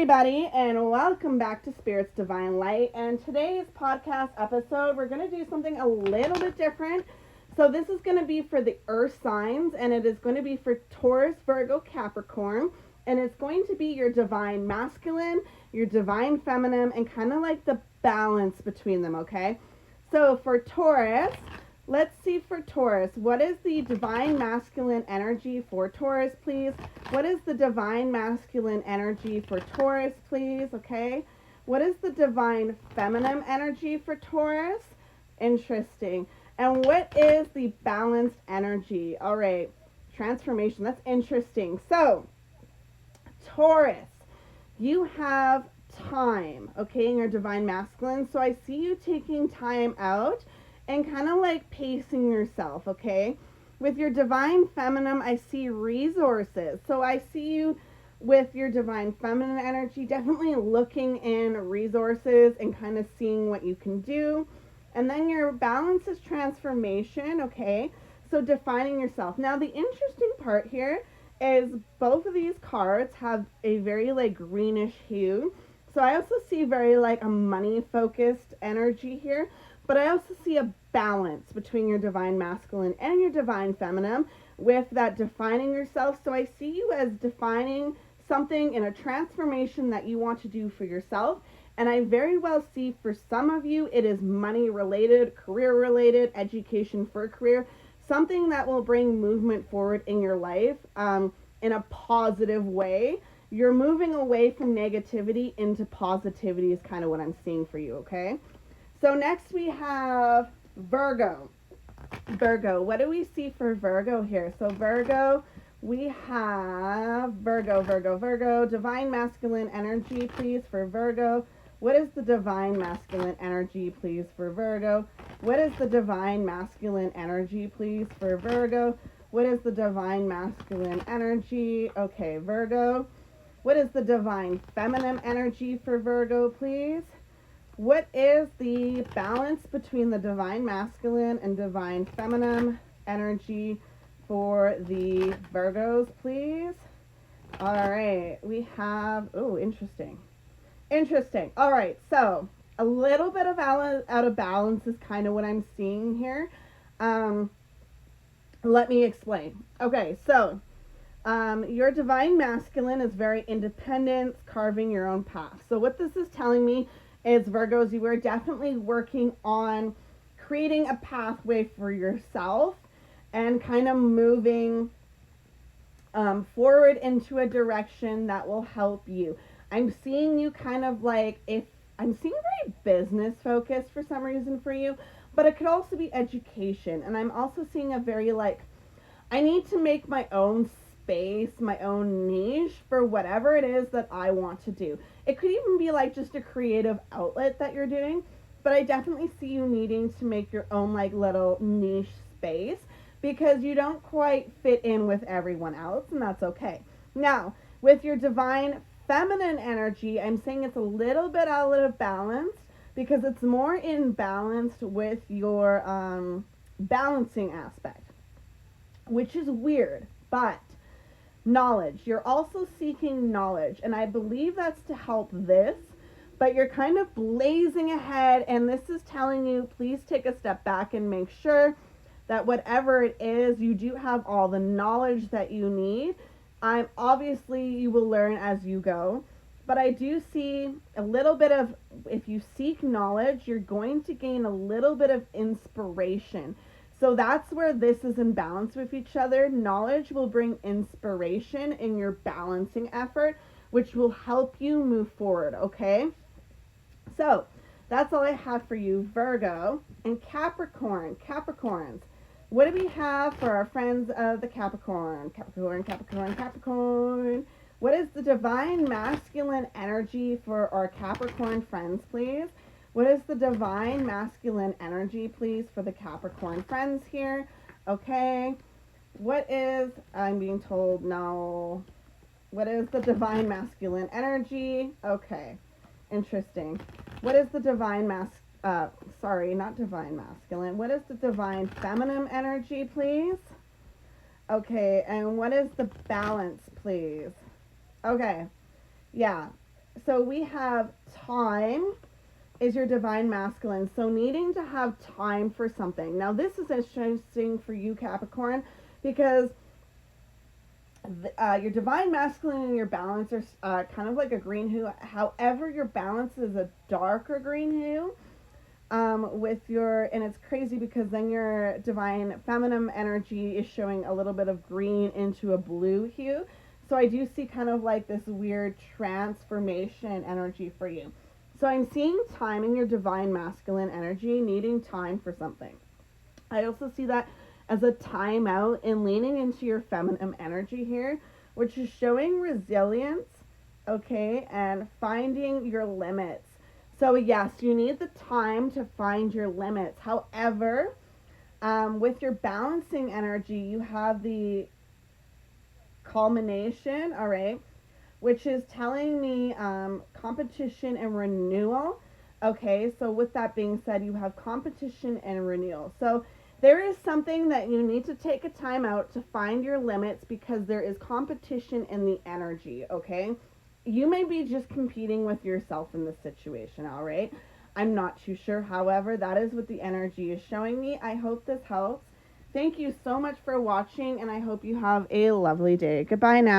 everybody, and welcome back to Spirit's Divine Light. And today's podcast episode, we're going to do something a little bit different. So this is going to be for the earth signs, and it is going to be for Taurus, Virgo, Capricorn, and it's going to be your divine masculine, your divine feminine, and kind of like the balance between them, okay? So for Taurus, let's see for Taurus, what is the divine masculine energy for Taurus, please? What is the divine masculine energy for Taurus, please? Okay. What is the divine feminine energy for Taurus? Interesting. And what is the balanced energy? All right. Transformation. That's interesting. So, Taurus, you have time, okay, in your divine masculine. So I see you taking time out and kind of like pacing yourself, okay? With your divine feminine, I see resources. So I see you with your divine feminine energy, definitely looking in resources and kind of seeing what you can do. And then your balance is transformation, okay? So defining yourself. Now, the interesting part here is both of these cards have a very like greenish hue. So I also see very like a money focused energy here. But I also see a balance between your divine masculine and your divine feminine with that defining yourself. So I see you as defining something in a transformation that you want to do for yourself. And I very well see for some of you, it is money related, career related, education for a career, something that will bring movement forward in your life in a positive way. You're moving away from negativity into positivity is kind of what I'm seeing for you, okay? So next we have Virgo. Virgo, what do we see for Virgo here? So Virgo, we have Virgo, divine masculine energy, please, for Virgo. What is the divine masculine energy, please, for Virgo? What is the divine masculine energy, please, for Virgo? What is the divine masculine energy? Okay, Virgo. What is the divine feminine energy for Virgo, please? What is the balance between the divine masculine and divine feminine energy for the Virgos, please? All right, we have, oh, interesting. Interesting. All right, so a little bit of out of balance is kind of what I'm seeing here. Let me explain. Okay, so your divine masculine is very independent, carving your own path. So what this is telling me is, Virgos, you are definitely working on creating a pathway for yourself and kind of moving forward into a direction that will help you. I'm seeing you kind of like, if I'm seeing very business focused for some reason for you, but it could also be education. And I'm also seeing a very like, I need to make my own space, my own niche for whatever it is that I want to do. It could even be like just a creative outlet that you're doing, but I definitely see you needing to make your own like little niche space because you don't quite fit in with everyone else, and that's okay. Now, with your divine feminine energy, I'm saying it's a little bit out of balance because it's more imbalanced with your balancing aspect, which is weird, but knowledge. You're also seeking knowledge, and I believe that's to help this, but you're kind of blazing ahead, and this is telling you, please take a step back and make sure that whatever it is, you do have all the knowledge that you need. Obviously, you will learn as you go, but I do see a little bit of, if you seek knowledge, you're going to gain a little bit of inspiration. So that's where this is in balance with each other. Knowledge will bring inspiration in your balancing effort, which will help you move forward, okay? So that's all I have for you, Virgo. And Capricorn, Capricorns. What do we have for our friends of the Capricorn? Capricorn. What is the divine masculine energy for our Capricorn friends, please? What is the divine masculine energy, please, for the Capricorn friends here? Okay. What is, I'm being told no. What is the divine masculine energy? Okay. Interesting. What is the divine not divine masculine. What is the divine feminine energy, please? Okay, and what is the balance, please? Okay, yeah. So we have time is your divine masculine. So needing to have time for something. Now this is interesting for you, Capricorn, because your divine masculine and your balance are kind of like a green hue. However, your balance is a darker green hue. With your, and it's crazy because then your divine feminine energy is showing a little bit of green into a blue hue. So I do see kind of like this weird transformation energy for you. So I'm seeing time in your divine masculine energy, needing time for something. I also see that as a timeout and leaning into your feminine energy here, which is showing resilience, okay, and finding your limits. So, yes, you need the time to find your limits. However, with your balancing energy, you have the culmination, all right, which is telling me competition and renewal. Okay, so with that being said, you have competition and renewal. So there is something that you need to take a time out to find your limits because there is competition in the energy, okay? You may be just competing with yourself in this situation, all right? I'm not too sure. However, that is what the energy is showing me. I hope this helps. Thank you so much for watching, and I hope you have a lovely day. Goodbye now.